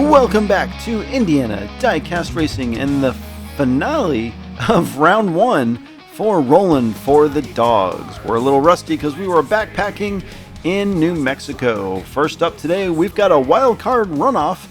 Welcome back to Indiana Diecast Racing and the finale of round one for Rollin for the dogs. We're a little rusty because we were backpacking in New Mexico. First up today, we've got a wild card runoff.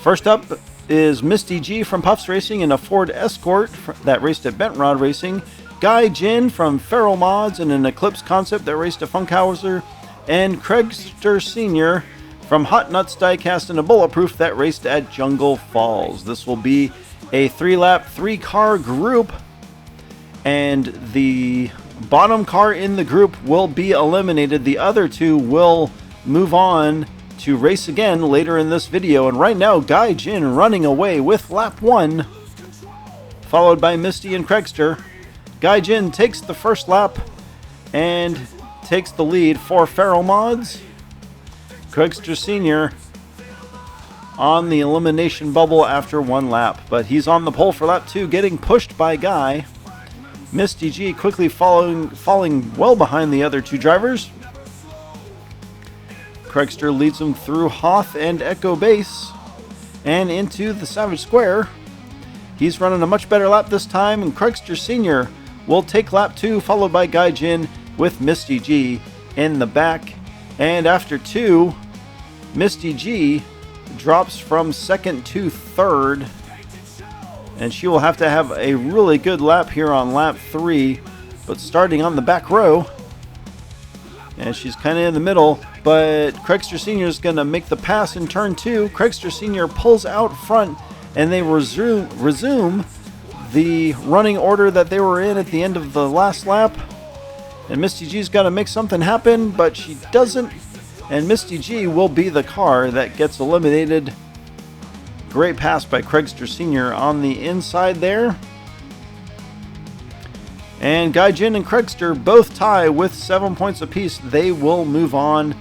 First up is Misty G from Puffs Racing in a Ford Escort that raced at Bent Rod Racing. Guy Jin from Feral Mods in an Eclipse Concept that raced at Funkhauser. And Craigster Sr. from Hot Nuts Diecast and a Bulletproof that raced at Jungle Falls. This will be a 3-lap, 3-car group, and the bottom car in the group will be eliminated. The other two will move on to race again later in this video. And right now, Guy Jin running away with lap 1, followed by Misty and Craigster. Guy Jin takes the first lap and takes the lead for Feral Mods. Craigster Sr. on the elimination bubble after one lap, but he's on the pole for lap 2, getting pushed by Guy. Misty G quickly falling well behind the other two drivers. Craigster leads him through Hoth and Echo Base and into the Savage Square. He's running a much better lap this time, and Craigster Sr. will take lap 2, followed by Guy Jin with Misty G in the back. And after 2, Misty G drops from 2nd to 3rd, and she will have to have a really good lap here on lap 3, but starting on the back row, and she's kind of in the middle, but Craigster Sr. is going to make the pass in turn 2. Craigster Sr. pulls out front, and they resume the running order that they were in at the end of the last lap. And Misty G's got to make something happen, but she doesn't. And Misty G will be the car that gets eliminated. Great pass by Craigster Sr. on the inside there. And Guy Jin and Craigster both tie with 7 points apiece. They will move on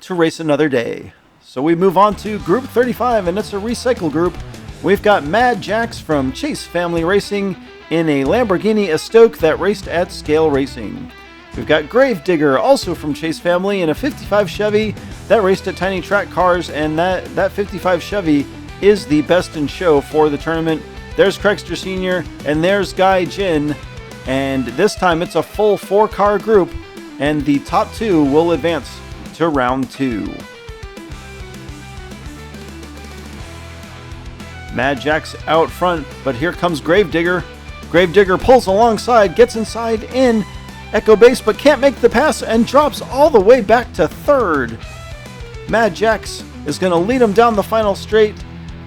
to race another day. So we move on to Group 35, and it's a recycle group. We've got Mad Jax from Chase Family Racing in a Lamborghini Estoque that raced at Scale Racing. We've got Gravedigger, also from Chase Family, in a 55 Chevy that raced at Tiny Track Cars, and that 55 Chevy is the best in show for the tournament. There's Craigster Sr., and there's Guy Jin, and this time it's a full 4-car group, and the top 2 will advance to round 2. Mad Jax out front, but here comes Gravedigger. Gravedigger pulls alongside, gets inside in Echo Base, but can't make the pass and drops all the way back to 3rd. Mad Jax is going to lead him down the final straight.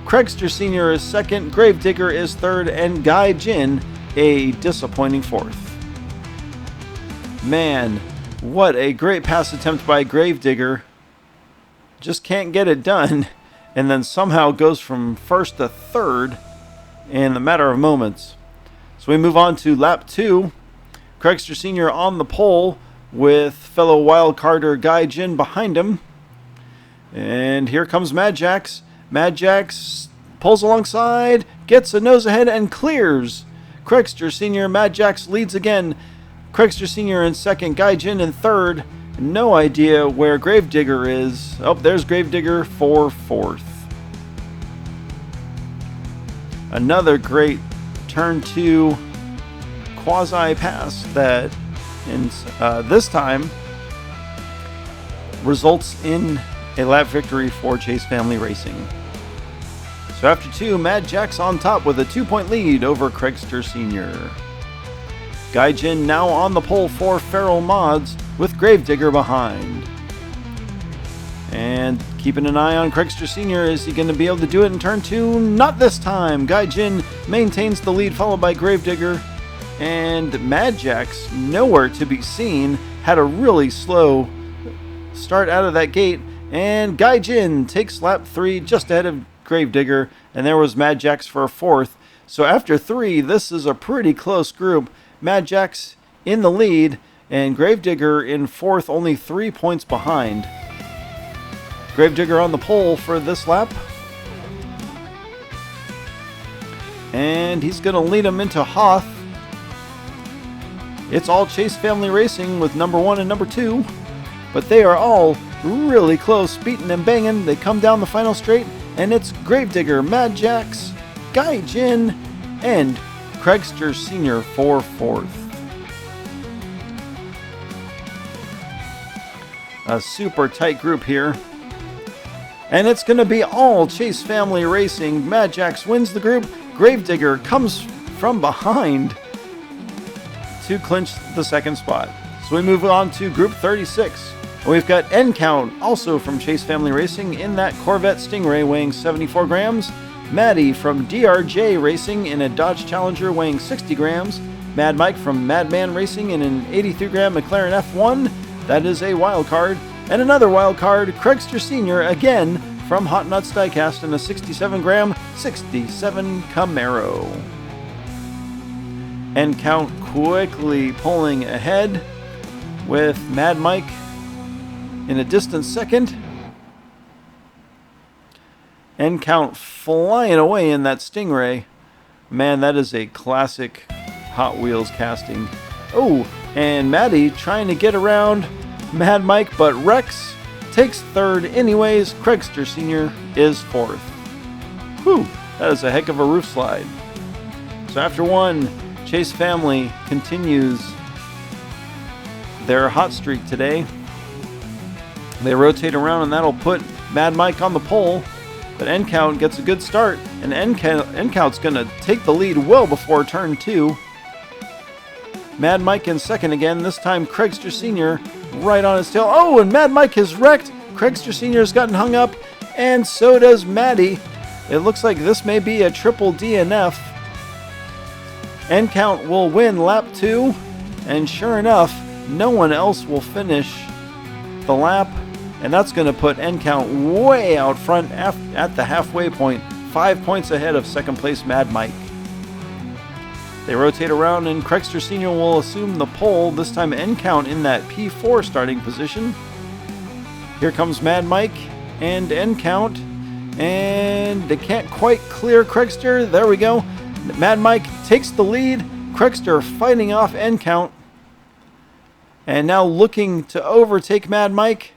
Craigster Sr. is 2nd, Gravedigger is 3rd, and Guy Jin a disappointing 4th. Man, what a great pass attempt by Gravedigger. Just can't get it done, and then somehow goes from 1st to 3rd in a matter of moments. So we move on to lap 2. Craigster Sr. on the pole with fellow wildcarder Guy Jin behind him. And here comes Mad Jax. Mad Jax pulls alongside, gets a nose ahead, and clears. Craigster Sr. Mad Jax leads again. Craigster Sr. in 2nd, Guy Jin in 3rd. No idea where Gravedigger is. Oh, there's Gravedigger for 4th. Another great turn 2 quasi pass that this time results in a lap victory for Chase Family Racing. So after 2, Mad Jax on top with a 2-point lead over Craigster Sr. Guy Jin now on the pole for Feral Mods with Gravedigger behind. And keeping an eye on Craigster Sr. Is he going to be able to do it in turn 2? Not this time. Guy Jin maintains the lead, followed by Gravedigger. And Mad Jax, nowhere to be seen, had a really slow start out of that gate. And Guy Jin takes lap 3 just ahead of Gravedigger. And there was Mad Jax for a 4th. So after 3, this is a pretty close group. Mad Jax in the lead, and Gravedigger in 4th, only 3 points behind. Gravedigger on the pole for this lap. And he's going to lead him into Hoth. It's all Chase Family Racing with number 1 and number 2, but they are all really close, beating and banging. They come down the final straight, and it's Gravedigger, Mad Jax, Guy Jin, and Craigster Sr. for 4th. A super tight group here. And it's going to be all Chase Family Racing. Mad Jax wins the group. Gravedigger comes from behind to clinch the 2nd spot. So we move on to Group 36. We've got N Count, also from Chase Family Racing, in that Corvette Stingray weighing 74 grams. Maddie from DRJ Racing in a Dodge Challenger weighing 60 grams. Mad Mike from Madman Racing in an 83-gram McLaren F1. That is a wild card. And another wild card, Craigster Sr. again from Hot Nuts Diecast in a 67-gram 67 Camaro. N Count quickly pulling ahead with Mad Mike in a distant 2nd. N Count flying away in that Stingray. Man, that is a classic Hot Wheels casting. Oh, and Maddie trying to get around Mad Mike, but Rex takes 3rd anyways. Craigster Sr. is 4th. Whew, that is a heck of a roof slide. So after one, Chase Family continues their hot streak today. They rotate around and that'll put Mad Mike on the pole, but N Count gets a good start, and N Count's going to take the lead well before turn 2. Mad Mike in 2nd again, this time Craigster Sr. right on his tail. Oh, and Mad Mike has wrecked. Craigster Sr. has gotten hung up, and so does Maddie. It looks like this may be a triple DNF. N Count will win lap 2, and sure enough, no one else will finish the lap, and that's going to put N Count way out front at the halfway point, 5 points ahead of 2nd place Mad Mike. They rotate around and Craigster Sr. will assume the pole, this time N Count in that P4 starting position. Here comes Mad Mike and N Count, and they can't quite clear Craigster. There we go. Mad Mike takes the lead. Craigster fighting off N Count, and now looking to overtake Mad Mike,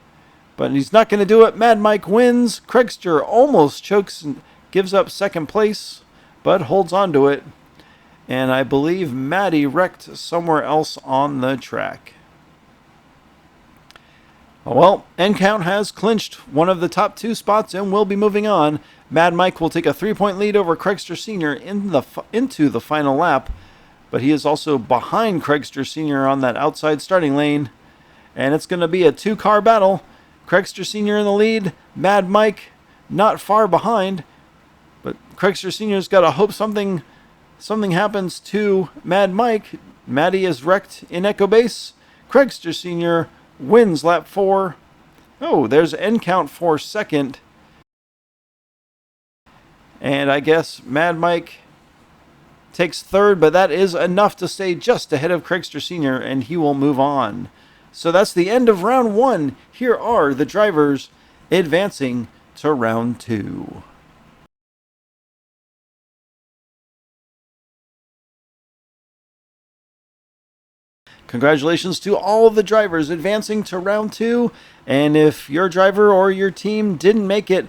but he's not going to do it. Mad Mike wins. Craigster almost chokes and gives up 2nd place, but holds on to it. And I believe Maddie wrecked somewhere else on the track. Well, N Count has clinched one of the top 2 spots and will be moving on. Mad Mike will take a 3-point lead over Craigster Sr. into the final lap, but he is also behind Craigster Sr. on that outside starting lane. And it's going to be a 2-car battle. Craigster Sr. in the lead, Mad Mike not far behind, but Craigster Sr.'s got to hope something happens to Mad Mike. Maddie is wrecked in Echo Base. Craigster Sr. wins lap 4. Oh, there's N Count for 2nd. And I guess Mad Mike takes 3rd, but that is enough to stay just ahead of Craigster Sr., and he will move on. So that's the end of round 1. Here are the drivers advancing to round 2. Congratulations to all of the drivers advancing to round 2. And if your driver or your team didn't make it,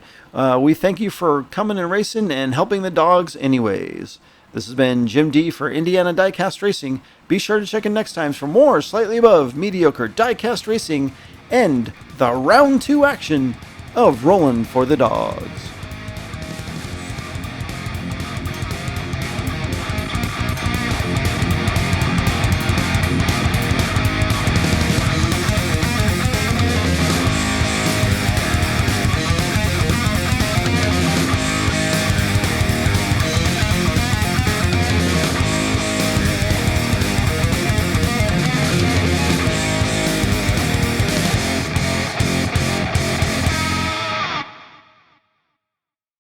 we thank you for coming and racing and helping the dogs anyways. This has been Jim D for Indiana Diecast Racing. Be sure to check in next time for more slightly above mediocre diecast racing and the round 2 action of Rollin' for the Dogs.